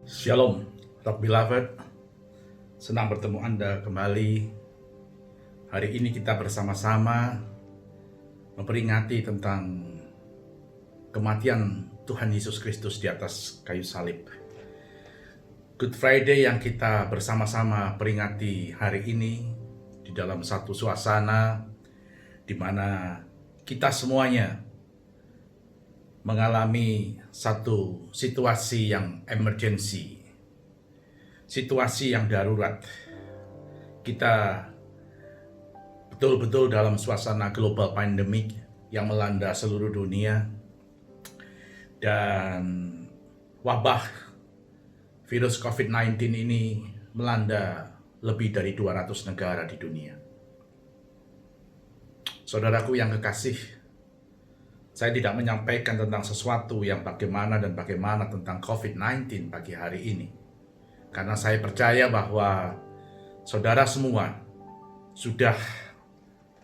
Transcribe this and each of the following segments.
Shalom, Rock Beloved. Senang bertemu Anda kembali. Hari ini kita bersama-sama memperingati tentang kematian Tuhan Yesus Kristus di atas kayu salib. Good Friday yang kita bersama-sama peringati hari ini di dalam satu suasana di mana kita semuanya mengalami satu situasi yang emergency, situasi yang darurat. Kita betul-betul dalam suasana global pandemic yang melanda seluruh dunia, dan wabah virus COVID-19 ini melanda lebih dari 200 negara di dunia. Saudaraku yang kekasih, saya tidak menyampaikan tentang sesuatu yang bagaimana tentang COVID-19 pagi hari ini. Karena saya percaya bahwa saudara semua sudah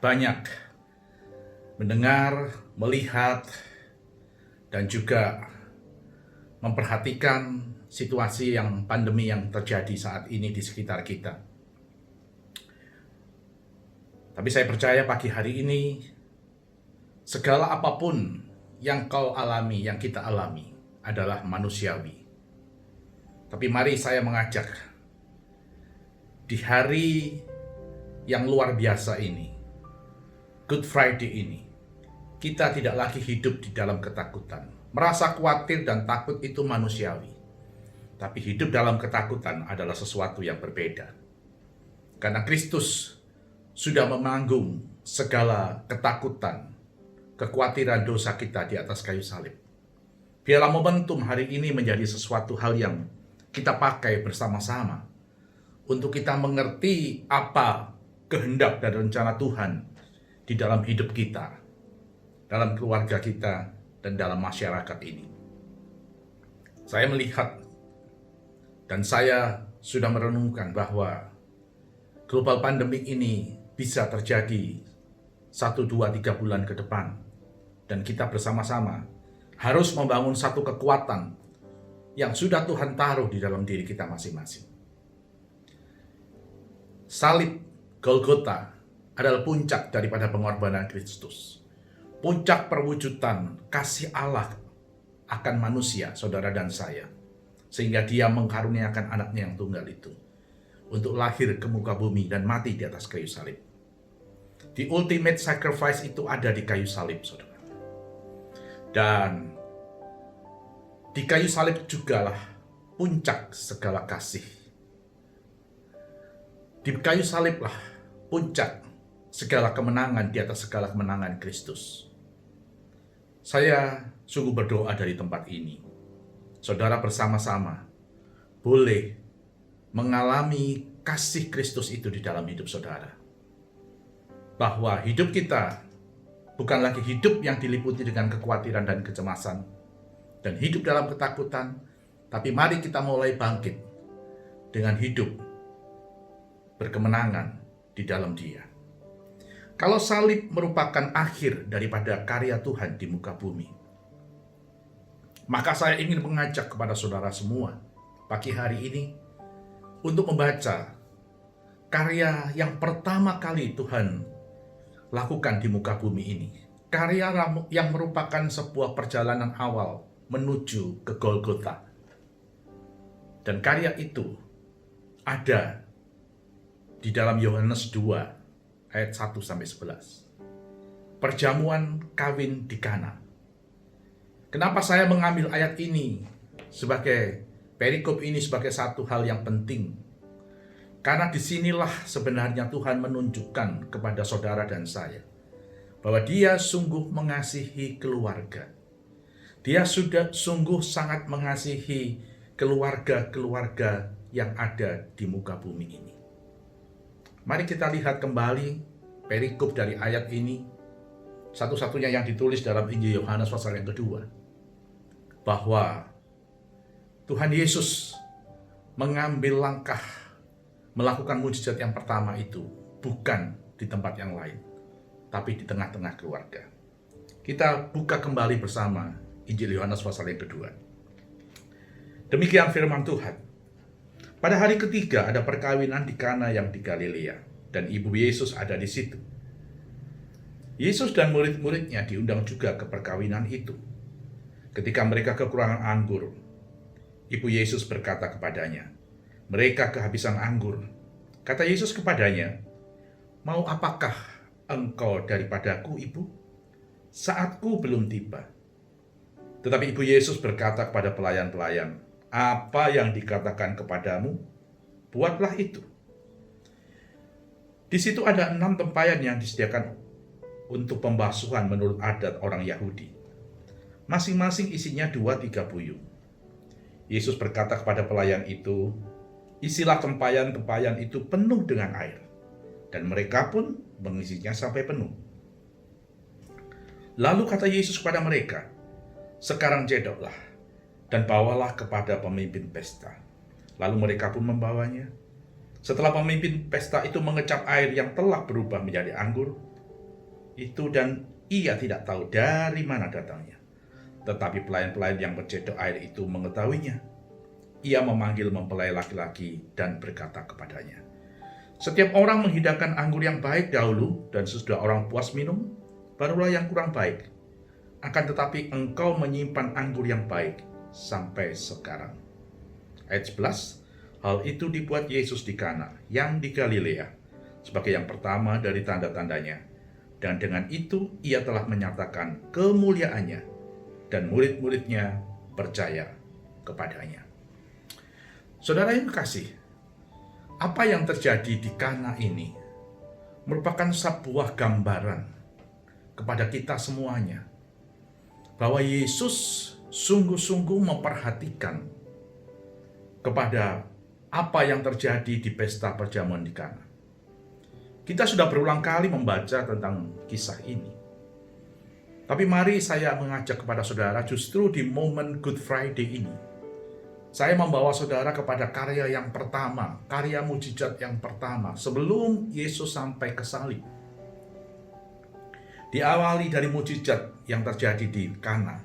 banyak mendengar, melihat, dan juga memperhatikan situasi yang pandemi yang terjadi saat ini di sekitar kita. Tapi saya percaya pagi hari ini, segala apapun yang kau alami, yang kita alami adalah manusiawi. Tapi mari saya mengajak di hari yang luar biasa ini, Good Friday ini, kita tidak lagi hidup di dalam ketakutan. Merasa khawatir dan takut itu manusiawi. Tapi hidup dalam ketakutan adalah sesuatu yang berbeda. Karena Kristus sudah menanggung segala ketakutan, kekhawatiran dosa kita di atas kayu salib. Biarlah momentum hari ini menjadi sesuatu hal yang kita pakai bersama-sama untuk kita mengerti apa kehendak dan rencana Tuhan di dalam hidup kita, dalam keluarga kita, dan dalam masyarakat ini. Saya melihat dan saya sudah merenungkan bahwa global pandemic ini bisa terjadi 1, 2, 3 bulan ke depan. Dan kita bersama-sama harus membangun satu kekuatan yang sudah Tuhan taruh di dalam diri kita masing-masing. Salib Golgota adalah puncak daripada pengorbanan Kristus. Puncak perwujudan kasih Allah akan manusia, saudara dan saya. Sehingga dia mengkaruniakan anaknya yang tunggal itu untuk lahir ke muka bumi dan mati di atas kayu salib. The ultimate sacrifice itu ada di kayu salib, saudara. Dan di kayu salib jugalah puncak segala kasih. Di kayu saliblah puncak segala kemenangan di atas segala kemenangan Kristus. Saya sungguh berdoa dari tempat ini, saudara bersama-sama boleh mengalami kasih Kristus itu di dalam hidup saudara. Bahwa hidup kita bukan lagi hidup yang diliputi dengan kekhawatiran dan kecemasan dan hidup dalam ketakutan, tapi mari kita mulai bangkit dengan hidup berkemenangan di dalam Dia. Kalau salib merupakan akhir daripada karya Tuhan di muka bumi, maka saya ingin mengajak kepada saudara semua pagi hari ini untuk membaca karya yang pertama kali Tuhan lakukan di muka bumi ini. Karya yang merupakan sebuah perjalanan awal menuju ke Golgota. Dan karya itu ada di dalam Yohanes 2 ayat 1-11. Perjamuan kawin di Kana. Kenapa saya mengambil ayat ini sebagai perikop ini sebagai satu hal yang penting? Karena disinilah sebenarnya Tuhan menunjukkan kepada saudara dan saya bahwa Dia sungguh mengasihi keluarga. Dia sudah sungguh sangat mengasihi keluarga-keluarga yang ada di muka bumi ini. Mari kita lihat kembali perikop dari ayat ini, satu-satunya yang ditulis dalam Injil Yohanes pasal yang kedua, bahwa Tuhan Yesus mengambil langkah melakukan mujizat yang pertama itu bukan di tempat yang lain, tapi di tengah-tengah keluarga. Kita buka kembali bersama Injil Yohanes pasal yang kedua. Demikian firman Tuhan. Pada hari ketiga ada perkawinan di Kana yang di Galilea, dan ibu Yesus ada di situ. Yesus dan murid-muridnya diundang juga ke perkawinan itu. Ketika mereka kekurangan anggur, ibu Yesus berkata kepadanya, "Mereka kehabisan anggur." Kata Yesus kepadanya, "Mau apakah engkau daripadaku, ibu? Saatku belum tiba." Tetapi ibu Yesus berkata kepada pelayan-pelayan, "Apa yang dikatakan kepadamu, buatlah itu." Di situ ada 6 tempayan yang disediakan untuk pembasuhan menurut adat orang Yahudi. Masing-masing isinya 2-3 puyung. Yesus berkata kepada pelayan itu, "Isilah tempayan-tempayan itu penuh dengan air." Dan mereka pun mengisinya sampai penuh. Lalu kata Yesus kepada mereka, "Sekarang cedoklah dan bawalah kepada pemimpin pesta." Lalu mereka pun membawanya. Setelah pemimpin pesta itu mengecap air yang telah berubah menjadi anggur itu, dan ia tidak tahu dari mana datangnya. Tetapi pelayan-pelayan yang bercedok air itu mengetahuinya. Ia memanggil mempelai laki-laki dan berkata kepadanya, "Setiap orang menghidangkan anggur yang baik dahulu, dan sesudah orang puas minum, barulah yang kurang baik. Akan tetapi engkau menyimpan anggur yang baik sampai sekarang." Ayat 11, hal itu dibuat Yesus di Kana yang di Galilea sebagai yang pertama dari tanda-tandanya, dan dengan itu ia telah menyatakan kemuliaannya, dan murid-muridnya percaya kepadanya. Saudara yang kasih, apa yang terjadi di Kana ini merupakan sebuah gambaran kepada kita semuanya bahwa Yesus sungguh-sungguh memperhatikan kepada apa yang terjadi di pesta perjamuan di Kana. Kita sudah berulang kali membaca tentang kisah ini. Tapi mari saya mengajak kepada saudara justru di momen Good Friday ini, saya membawa saudara kepada karya yang pertama, karya mujizat yang pertama sebelum Yesus sampai ke salib. Diawali dari mujizat yang terjadi di Kana.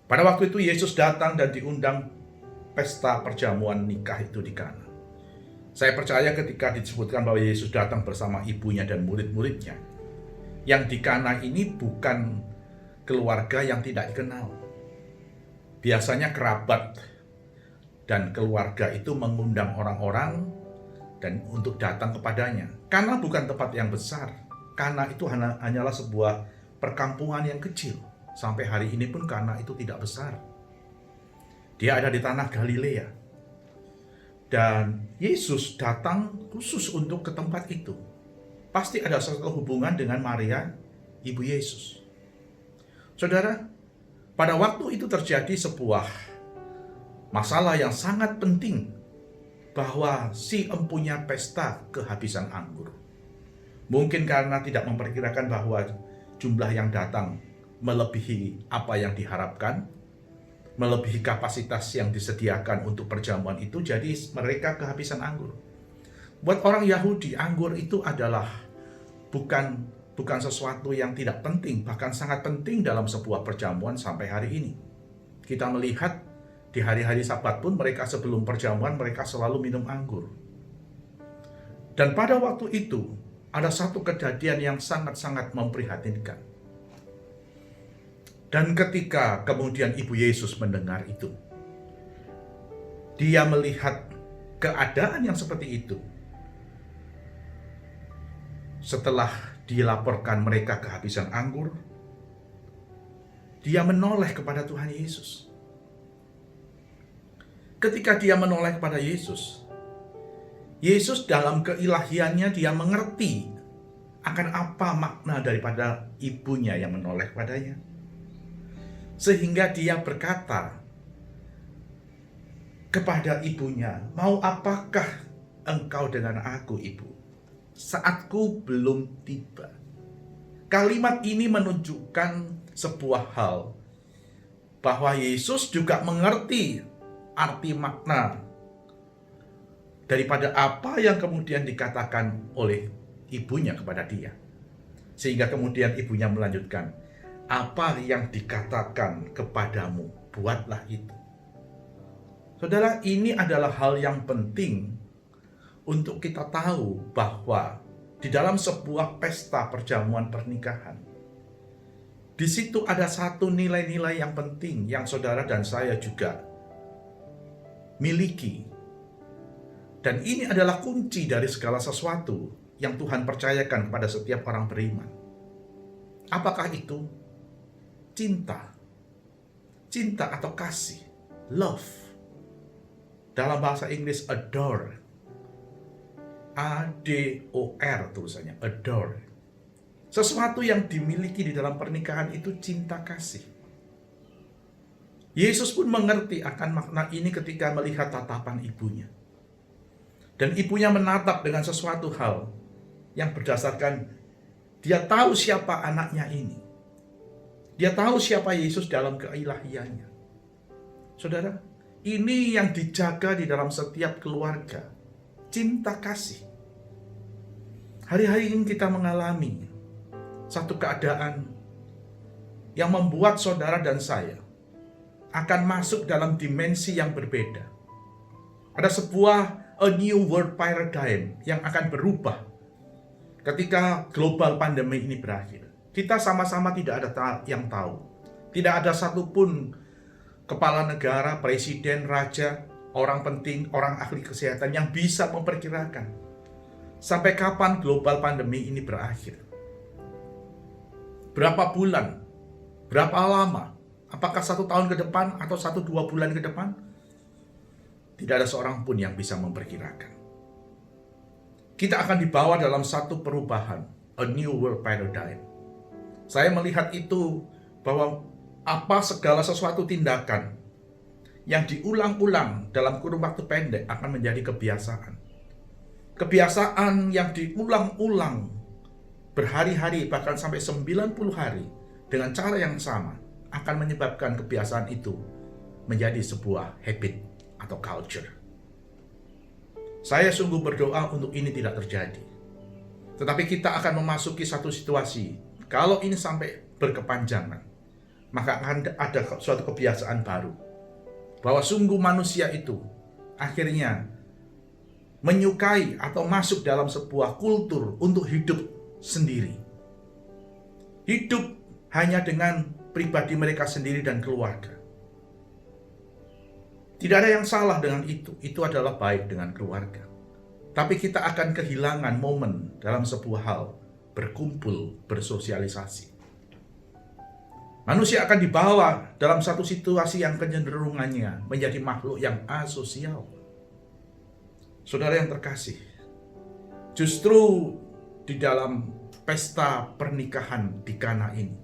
Pada waktu itu Yesus datang dan diundang pesta perjamuan nikah itu di Kana. Saya percaya ketika disebutkan bahwa Yesus datang bersama ibunya dan murid-muridnya, yang di Kana ini bukan keluarga yang tidak dikenal. Biasanya kerabat dan keluarga itu mengundang orang-orang dan untuk datang kepadanya. Kana bukan tempat yang besar. Kana itu hanyalah sebuah perkampungan yang kecil. Sampai hari ini pun Kana itu tidak besar. Dia ada di tanah Galilea. Dan Yesus datang khusus untuk ke tempat itu. Pasti ada satu hubungan dengan Maria, ibu Yesus. Saudara, pada waktu itu terjadi sebuah masalah yang sangat penting, bahwa si empunya pesta kehabisan anggur. Mungkin karena tidak memperkirakan bahwa jumlah yang datang melebihi apa yang diharapkan, melebihi kapasitas yang disediakan untuk perjamuan itu, jadi mereka kehabisan anggur. Buat orang Yahudi, anggur itu adalah bukan sesuatu yang tidak penting, bahkan sangat penting dalam sebuah perjamuan sampai hari ini. Kita melihat di hari-hari Sabat pun mereka sebelum perjamuan mereka selalu minum anggur. Dan pada waktu itu ada satu kejadian yang sangat-sangat memprihatinkan. Dan ketika kemudian ibu Yesus mendengar itu, dia melihat keadaan yang seperti itu. Setelah dilaporkan mereka kehabisan anggur, dia menoleh kepada Tuhan Yesus. Ketika dia menoleh kepada Yesus, Yesus dalam keilahiannya dia mengerti akan apa makna daripada ibunya yang menoleh kepadanya. Sehingga dia berkata kepada ibunya, "Mau apakah engkau dengan aku, ibu? Saatku belum tiba." Kalimat ini menunjukkan sebuah hal, bahwa Yesus juga mengerti arti makna daripada apa yang kemudian dikatakan oleh ibunya kepada dia. Sehingga kemudian ibunya melanjutkan, "Apa yang dikatakan kepadamu, buatlah itu." Saudara, ini adalah hal yang penting untuk kita tahu bahwa di dalam sebuah pesta perjamuan pernikahan, di situ ada satu nilai-nilai yang penting yang saudara dan saya juga miliki. Dan ini adalah kunci dari segala sesuatu yang Tuhan percayakan kepada setiap orang beriman. Apakah itu? Cinta. Cinta atau kasih. Love. Dalam bahasa Inggris adore. A-D-O-R tulisannya, adore. Sesuatu yang dimiliki di dalam pernikahan itu cinta kasih. Yesus pun mengerti akan makna ini ketika melihat tatapan ibunya. Dan ibunya menatap dengan sesuatu hal yang berdasarkan dia tahu siapa anaknya ini. Dia tahu siapa Yesus dalam keilahiannya. Saudara, ini yang dijaga di dalam setiap keluarga. Cinta kasih. Hari-hari ini kita mengalami satu keadaan yang membuat saudara dan saya akan masuk dalam dimensi yang berbeda. Ada sebuah a new world paradigm yang akan berubah ketika global pandemi ini berakhir. Kita sama-sama tidak ada yang tahu. Tidak ada satupun kepala negara, presiden, raja, orang penting, orang ahli kesehatan yang bisa memperkirakan sampai kapan global pandemi ini berakhir. Berapa bulan? Berapa lama? Apakah 1 tahun ke depan atau 1-2 bulan ke depan? Tidak ada seorang pun yang bisa memperkirakan. Kita akan dibawa dalam satu perubahan, a new world paradigm. Saya melihat itu bahwa segala sesuatu tindakan yang diulang-ulang dalam kurun waktu pendek akan menjadi kebiasaan. Kebiasaan yang diulang-ulang berhari-hari bahkan sampai 90 hari dengan cara yang sama akan menyebabkan kebiasaan itu menjadi sebuah habit atau culture. Saya sungguh berdoa untuk ini tidak terjadi. Tetapi kita akan memasuki satu situasi, kalau ini sampai berkepanjangan, maka akan ada suatu kebiasaan baru. Bahwa sungguh manusia itu akhirnya menyukai atau masuk dalam sebuah kultur untuk hidup sendiri. Hidup hanya dengan pribadi mereka sendiri dan keluarga. Tidak ada yang salah dengan itu. Itu adalah baik dengan keluarga. Tapi kita akan kehilangan momen dalam sebuah hal, berkumpul, bersosialisasi. Manusia akan dibawa dalam satu situasi yang kecenderungannya menjadi makhluk yang asosial. Saudara yang terkasih, justru di dalam pesta pernikahan di Kana ini,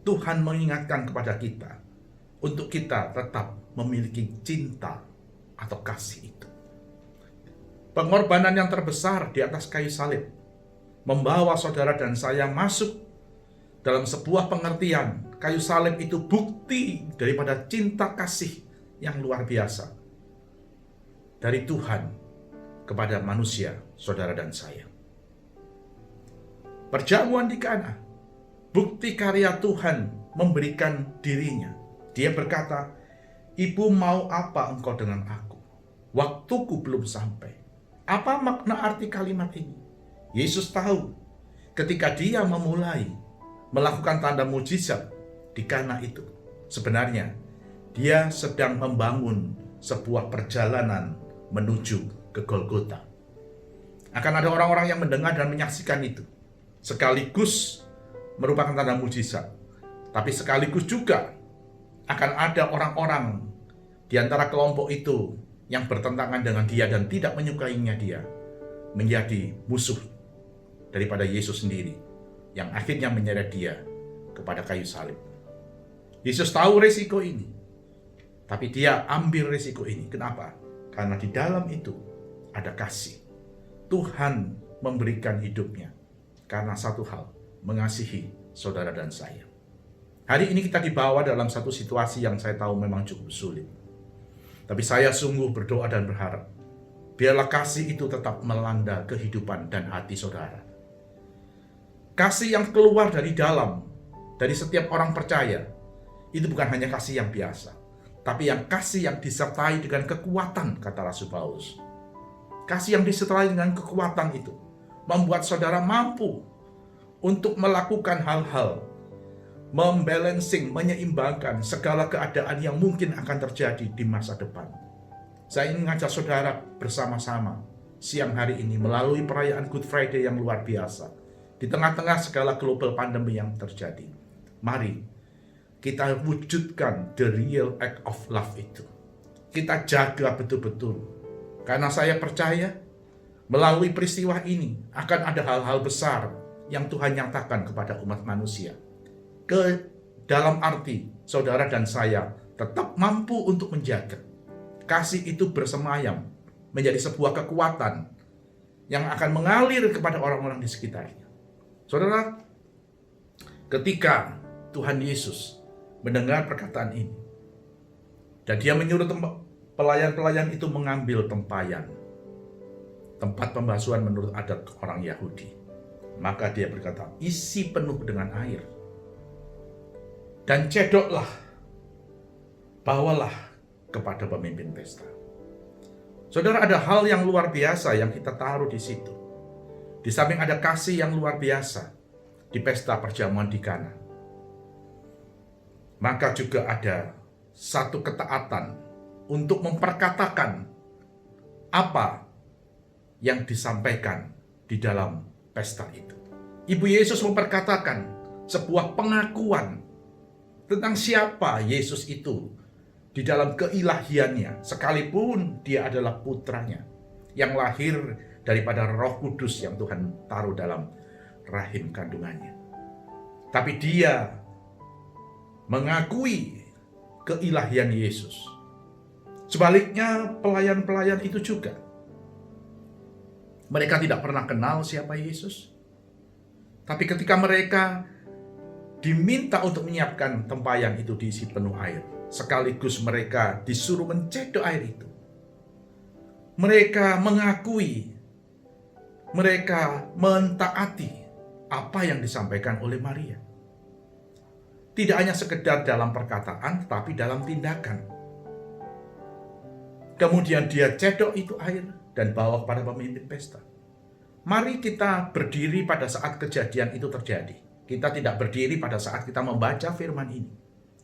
Tuhan mengingatkan kepada kita untuk kita tetap memiliki cinta atau kasih itu. Pengorbanan yang terbesar di atas kayu salib membawa saudara dan saya masuk dalam sebuah pengertian. Kayu salib itu bukti daripada cinta kasih yang luar biasa dari Tuhan kepada manusia, saudara dan saya. Perjamuan di Kana, bukti karya Tuhan memberikan dirinya. Dia berkata, "Ibu, mau apa engkau dengan aku? Waktuku belum sampai." Apa makna arti kalimat ini? Yesus tahu ketika dia memulai melakukan tanda mujizat di Kana itu, sebenarnya dia sedang membangun sebuah perjalanan menuju ke Golgota. Akan ada orang-orang yang mendengar dan menyaksikan itu. Sekaligus merupakan tanda mujizat. Tapi sekaligus juga akan ada orang-orang di antara kelompok itu yang bertentangan dengan dia dan tidak menyukainya dia, menjadi musuh daripada Yesus sendiri, yang akhirnya menyeret dia kepada kayu salib. Yesus tahu resiko ini, tapi dia ambil resiko ini. Kenapa? Karena di dalam itu ada kasih. Tuhan memberikan hidupnya karena satu hal, mengasihi saudara dan saya. Hari ini kita dibawa dalam satu situasi yang saya tahu memang cukup sulit. Tapi saya sungguh berdoa dan berharap, biarlah kasih itu tetap melanda kehidupan dan hati saudara. Kasih yang keluar dari dalam, dari setiap orang percaya, itu bukan hanya kasih yang biasa, tapi yang kasih yang disertai dengan kekuatan, kata Rasul Paulus. Kasih yang disertai dengan kekuatan itu membuat saudara mampu untuk melakukan hal-hal, membalancing, menyeimbangkan segala keadaan yang mungkin akan terjadi di masa depan. Saya ingin mengajak saudara bersama-sama siang hari ini melalui perayaan Good Friday yang luar biasa. Di tengah-tengah segala global pandemi yang terjadi, mari kita wujudkan the real act of love itu. Kita jaga betul-betul. Karena saya percaya melalui peristiwa ini akan ada hal-hal besar yang Tuhan nyatakan kepada umat manusia. Dalam arti saudara dan saya tetap mampu untuk menjaga. Kasih itu bersemayam menjadi sebuah kekuatan yang akan mengalir kepada orang-orang di sekitarnya. Saudara, ketika Tuhan Yesus mendengar perkataan ini, dan dia menyuruh pelayan-pelayan itu mengambil tempayan, tempat pembasuhan menurut adat orang Yahudi. Maka dia berkata, isi penuh dengan air, dan cedoklah, bawalah kepada pemimpin pesta. Saudara, ada hal yang luar biasa yang kita taruh di situ. Di samping ada kasih yang luar biasa di pesta perjamuan di Kana, maka juga ada satu ketaatan untuk memperkatakan apa yang disampaikan di dalam pesta itu. Ibu Yesus memperkatakan sebuah pengakuan tentang siapa Yesus itu di dalam keilahiannya, sekalipun dia adalah putranya yang lahir daripada Roh Kudus yang Tuhan taruh dalam rahim kandungannya. Tapi dia mengakui keilahian Yesus. Sebaliknya pelayan-pelayan itu juga, mereka tidak pernah kenal siapa Yesus. Tapi ketika mereka diminta untuk menyiapkan tempayan itu diisi penuh air, sekaligus mereka disuruh mencedok air itu, mereka mengakui, mereka mentaati apa yang disampaikan oleh Maria. Tidak hanya sekedar dalam perkataan, tetapi dalam tindakan. Kemudian dia cedok itu air dan bawa kepada pemimpin pesta. Mari kita berdiri pada saat kejadian itu terjadi. Kita tidak berdiri pada saat kita membaca firman ini.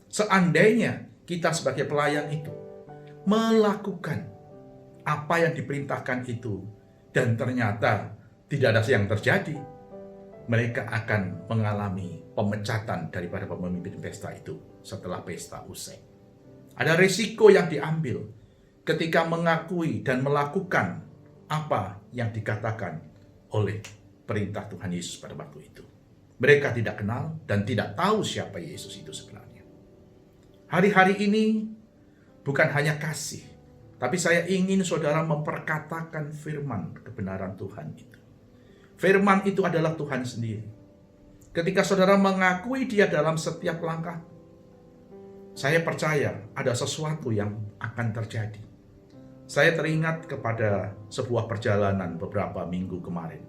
Seandainya kita sebagai pelayan itu melakukan apa yang diperintahkan itu, dan ternyata tidak ada yang terjadi, mereka akan mengalami pemecatan daripada pemimpin pesta itu setelah pesta usai. Ada risiko yang diambil ketika mengakui dan melakukan apa yang dikatakan oleh perintah Tuhan Yesus pada waktu itu. Mereka tidak kenal dan tidak tahu siapa Yesus itu sebenarnya. Hari-hari ini bukan hanya kasih, tapi saya ingin saudara memperkatakan firman kebenaran Tuhan itu. Firman itu adalah Tuhan sendiri. Ketika saudara mengakui dia dalam setiap langkah, saya percaya ada sesuatu yang akan terjadi. Saya teringat kepada sebuah perjalanan beberapa minggu kemarin.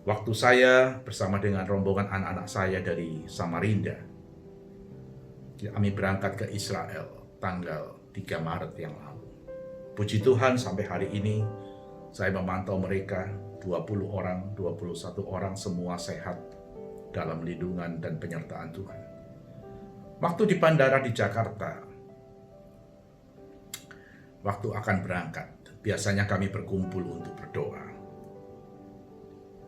Waktu saya bersama dengan rombongan anak-anak saya dari Samarinda, kami berangkat ke Israel tanggal 3 Maret yang lalu. Puji Tuhan sampai hari ini saya memantau mereka 20 orang, 21 orang semua sehat dalam lindungan dan penyertaan Tuhan. Waktu di bandara di Jakarta, waktu akan berangkat, biasanya kami berkumpul untuk berdoa.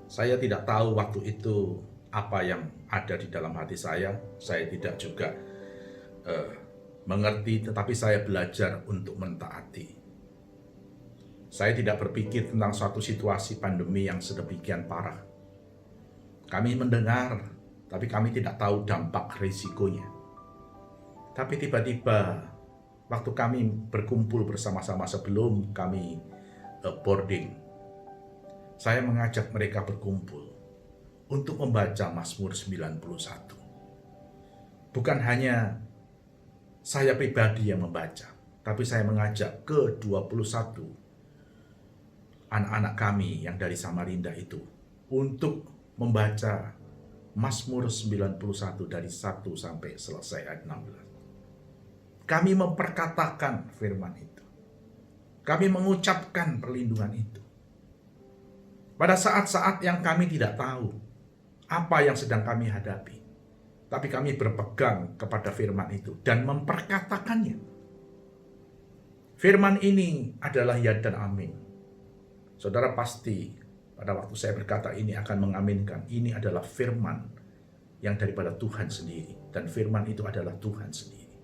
Saya tidak tahu waktu itu apa yang ada di dalam hati saya tidak juga mengerti, tetapi saya belajar untuk mentaati. Saya tidak berpikir tentang suatu situasi pandemi yang sedemikian parah. Kami mendengar, tapi kami tidak tahu dampak risikonya. Tapi tiba-tiba, waktu kami berkumpul bersama-sama sebelum kami boarding, saya mengajak mereka berkumpul untuk membaca Mazmur 91. Bukan hanya saya pribadi yang membaca, tapi saya mengajak ke 21 anak-anak kami yang dari Samarinda itu untuk membaca Mazmur 91 dari 1 sampai selesai ayat 16. Kami memperkatakan firman itu. Kami mengucapkan perlindungan itu. Pada saat-saat yang kami tidak tahu apa yang sedang kami hadapi, tapi kami berpegang kepada firman itu dan memperkatakannya. Firman ini adalah ya dan amin. Saudara pasti pada waktu saya berkata ini akan mengaminkan. Ini adalah firman yang daripada Tuhan sendiri. Dan firman itu adalah Tuhan sendiri.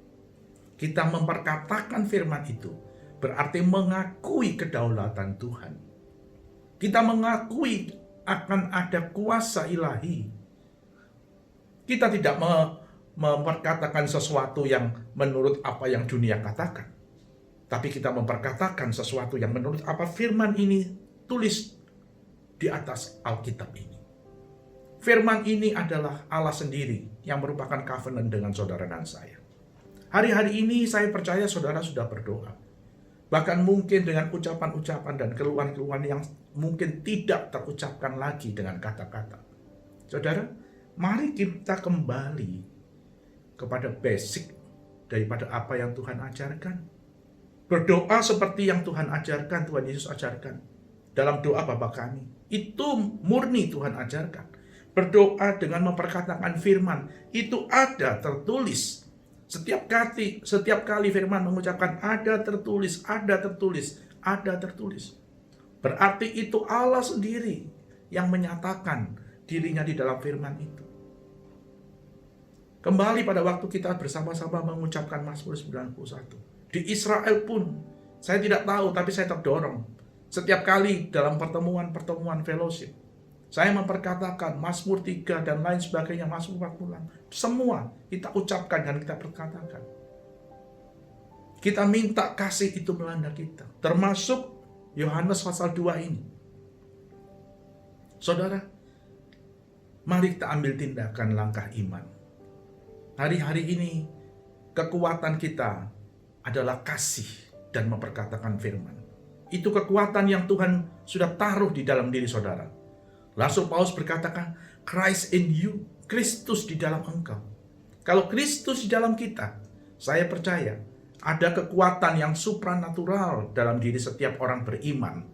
Kita memperkatakan firman itu berarti mengakui kedaulatan Tuhan. Kita mengakui akan ada kuasa ilahi. Kita tidak memperkatakan sesuatu yang menurut apa yang dunia katakan. Tapi kita memperkatakan sesuatu yang menurut apa firman ini tulis di atas Alkitab ini. Firman ini adalah Allah sendiri yang merupakan covenant dengan saudara dan saya. Hari-hari ini saya percaya saudara sudah berdoa. Bahkan mungkin dengan ucapan-ucapan dan keluhan-keluhan yang mungkin tidak terucapkan lagi dengan kata-kata. Saudara, mari kita kembali kepada basic daripada apa yang Tuhan ajarkan. Berdoa seperti yang Tuhan ajarkan, Tuhan Yesus ajarkan. Dalam doa Bapa kami, itu murni Tuhan ajarkan. Berdoa dengan memperkatakan firman, itu ada tertulis. Setiap kali firman mengucapkan ada tertulis, ada tertulis, ada tertulis. Berarti itu Allah sendiri yang menyatakan dirinya di dalam firman itu. Kembali pada waktu kita bersama-sama mengucapkan Mazmur 91. Di Israel pun, saya tidak tahu tapi saya terdorong. Setiap kali dalam pertemuan fellowship, saya memperkatakan Mazmur 3 dan lain sebagainya, Mazmur 46. Semua kita ucapkan dan kita perkatakan. Kita minta kasih itu melanda kita. Termasuk Yohanes pasal 2 ini. Saudara, mari kita ambil tindakan langkah iman. Hari-hari ini kekuatan kita adalah kasih dan memperkatakan firman. Itu kekuatan yang Tuhan sudah taruh di dalam diri saudara. Rasul Paulus berkatakan, Christ in you, Kristus di dalam engkau. Kalau Kristus di dalam kita, saya percaya ada kekuatan yang supranatural dalam diri setiap orang beriman.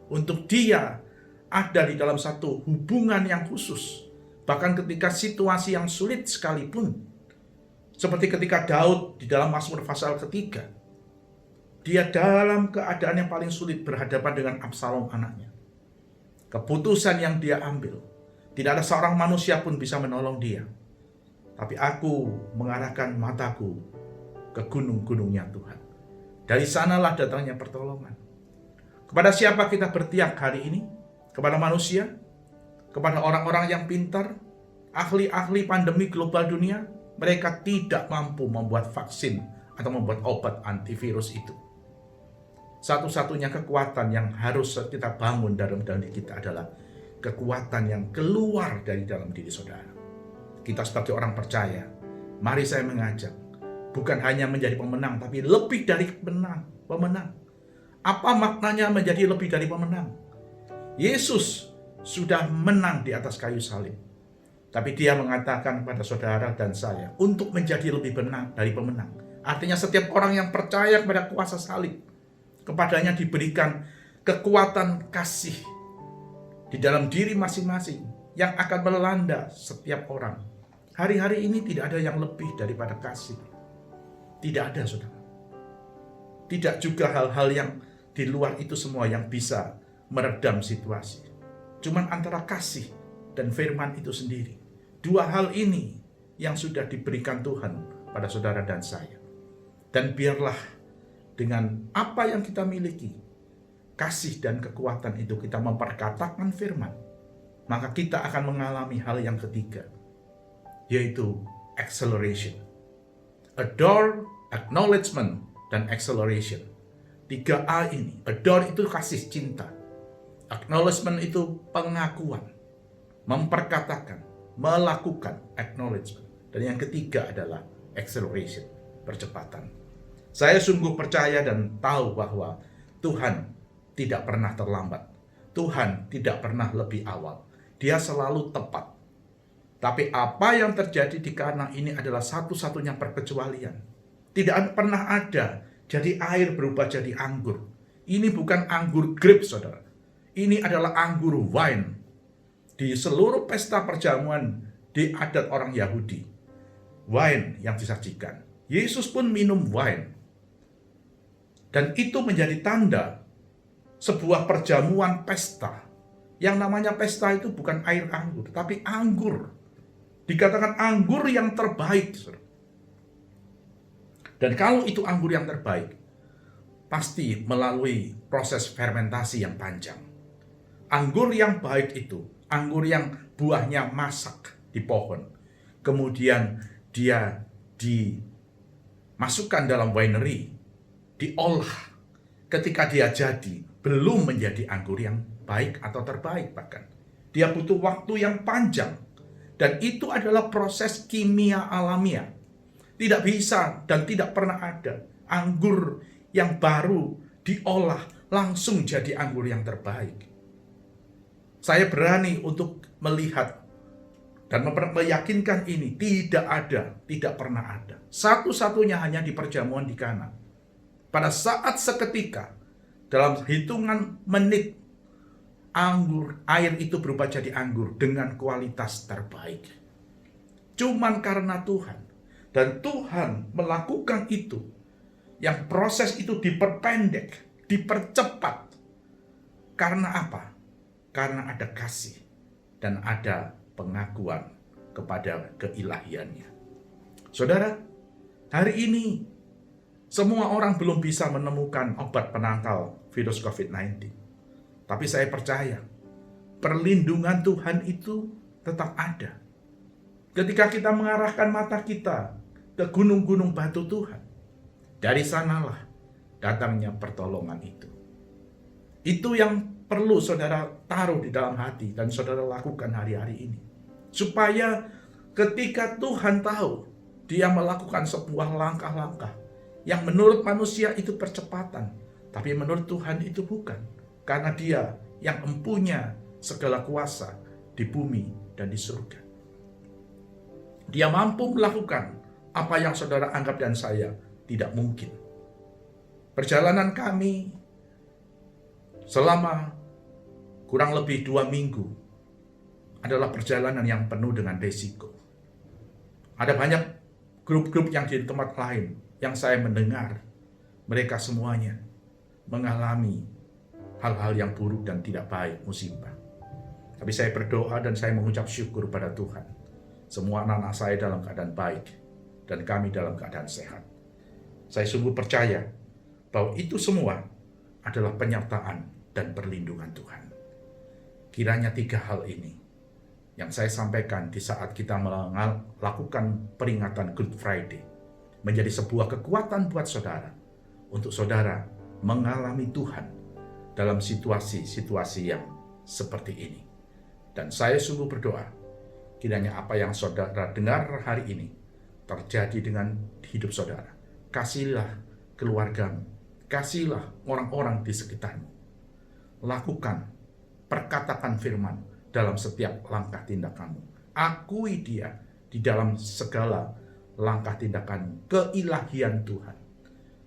Untuk dia ada di dalam satu hubungan yang khusus. Bahkan ketika situasi yang sulit sekalipun. Seperti ketika Daud di dalam Mazmur pasal ketiga. Dia dalam keadaan yang paling sulit berhadapan dengan Absalom anaknya. Keputusan yang dia ambil, tidak ada seorang manusia pun bisa menolong dia. Tapi aku mengarahkan mataku ke gunung-gunungnya Tuhan. Dari sanalah datangnya pertolongan. Kepada siapa kita bertiak hari ini? Kepada manusia? Kepada orang-orang yang pintar? Ahli-ahli pandemi global dunia? Mereka tidak mampu membuat vaksin atau membuat obat antivirus itu. Satu-satunya kekuatan yang harus kita bangun dalam diri kita adalah kekuatan yang keluar dari dalam diri saudara. Kita sebagai orang percaya, mari saya mengajak, bukan hanya menjadi pemenang, tapi lebih dari pemenang. Apa maknanya menjadi lebih dari pemenang? Yesus sudah menang di atas kayu salib. Tapi dia mengatakan kepada saudara dan saya, untuk menjadi lebih benar dari pemenang. Artinya setiap orang yang percaya kepada kuasa salib, kepadanya diberikan kekuatan kasih di dalam diri masing-masing yang akan melanda setiap orang. Hari-hari ini tidak ada yang lebih daripada kasih. Tidak ada, saudara. Tidak juga hal-hal yang di luar itu semua yang bisa meredam situasi. Cuman antara kasih dan firman itu sendiri. Dua hal ini yang sudah diberikan Tuhan pada saudara dan saya. Dan biarlah dengan apa yang kita miliki, kasih dan kekuatan itu kita memperkatakan firman, maka kita akan mengalami hal yang ketiga, yaitu acceleration. Adore, acknowledgement, dan acceleration. 3A ini. Adore itu kasih cinta. Acknowledgement itu pengakuan. Memperkatakan, melakukan acknowledgement. Dan yang ketiga adalah acceleration, percepatan. Saya sungguh percaya dan tahu bahwa Tuhan tidak pernah terlambat. Tuhan tidak pernah lebih awal. Dia selalu tepat. Tapi apa yang terjadi di Kana ini adalah satu-satunya perkecualian. Tidak pernah ada jadi air berubah jadi anggur. Ini bukan anggur grape, saudara. Ini adalah anggur wine. Di seluruh pesta perjamuan di adat orang Yahudi, wine yang disajikan. Yesus pun minum wine. Dan itu menjadi tanda sebuah perjamuan pesta. Yang namanya pesta itu bukan air anggur, tapi anggur. Dikatakan anggur yang terbaik. Dan kalau itu anggur yang terbaik, pasti melalui proses fermentasi yang panjang. Anggur yang baik itu, anggur yang buahnya masak di pohon. Kemudian dia dimasukkan dalam winery, diolah. Ketika dia jadi, belum menjadi anggur yang baik atau terbaik bahkan. Dia butuh waktu yang panjang. Dan itu adalah proses kimia alamiah. Tidak bisa dan tidak pernah ada anggur yang baru diolah langsung jadi anggur yang terbaik. Saya berani untuk melihat dan meyakinkan ini tidak ada, tidak pernah ada. Satu-satunya hanya di perjamuan di Kana. Pada saat seketika, dalam hitungan menit, air itu berubah jadi anggur dengan kualitas terbaik. Cuman karena Tuhan. Dan Tuhan melakukan itu. Yang proses itu diperpendek, dipercepat. Karena apa? Karena ada kasih dan ada pengakuan kepada keilahiannya. Saudara, hari ini semua orang belum bisa menemukan obat penangkal virus COVID-19. Tapi saya percaya perlindungan Tuhan itu tetap ada. Ketika kita mengarahkan mata kita ke gunung-gunung batu Tuhan, dari sanalah datangnya pertolongan itu. Itu yang perlu saudara taruh di dalam hati dan saudara lakukan hari-hari ini. Supaya ketika Tuhan tahu, dia melakukan sebuah langkah-langkah yang menurut manusia itu percepatan, tapi menurut Tuhan itu bukan. Karena dia yang mempunyai segala kuasa di bumi dan di surga. Dia mampu melakukan apa yang saudara anggap dan saya tidak mungkin. Perjalanan kami selama kurang lebih 2 minggu adalah perjalanan yang penuh dengan risiko. Ada banyak grup-grup yang di tempat lain yang saya mendengar, mereka semuanya mengalami hal-hal yang buruk dan tidak baik, musibah. Tapi saya berdoa dan saya mengucap syukur pada Tuhan. Semua anak-anak saya dalam keadaan baik dan kami dalam keadaan sehat. Saya sungguh percaya bahwa itu semua adalah penyertaan dan perlindungan Tuhan. Kiranya 3 hal ini yang saya sampaikan di saat kita melakukan peringatan Good Friday menjadi sebuah kekuatan buat saudara untuk saudara mengalami Tuhan dalam situasi-situasi yang seperti ini. Dan saya sungguh berdoa, kiranya apa yang saudara dengar hari ini terjadi dengan hidup saudara. Kasihilah keluargamu, kasihilah orang-orang di sekitarmu. Lakukan, perkatakan firman dalam setiap langkah tindakanmu. Akui dia di dalam segala langkah tindakanmu, keilahian Tuhan.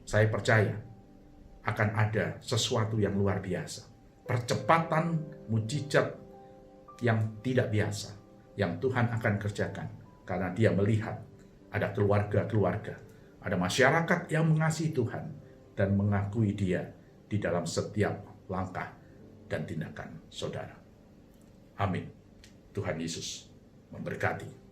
Saya percaya akan ada sesuatu yang luar biasa. Percepatan mujizat yang tidak biasa yang Tuhan akan kerjakan karena dia melihat ada keluarga-keluarga, ada masyarakat yang mengasihi Tuhan dan mengakui dia di dalam setiap langkah dan tindakan saudara. Amin. Tuhan Yesus memberkati.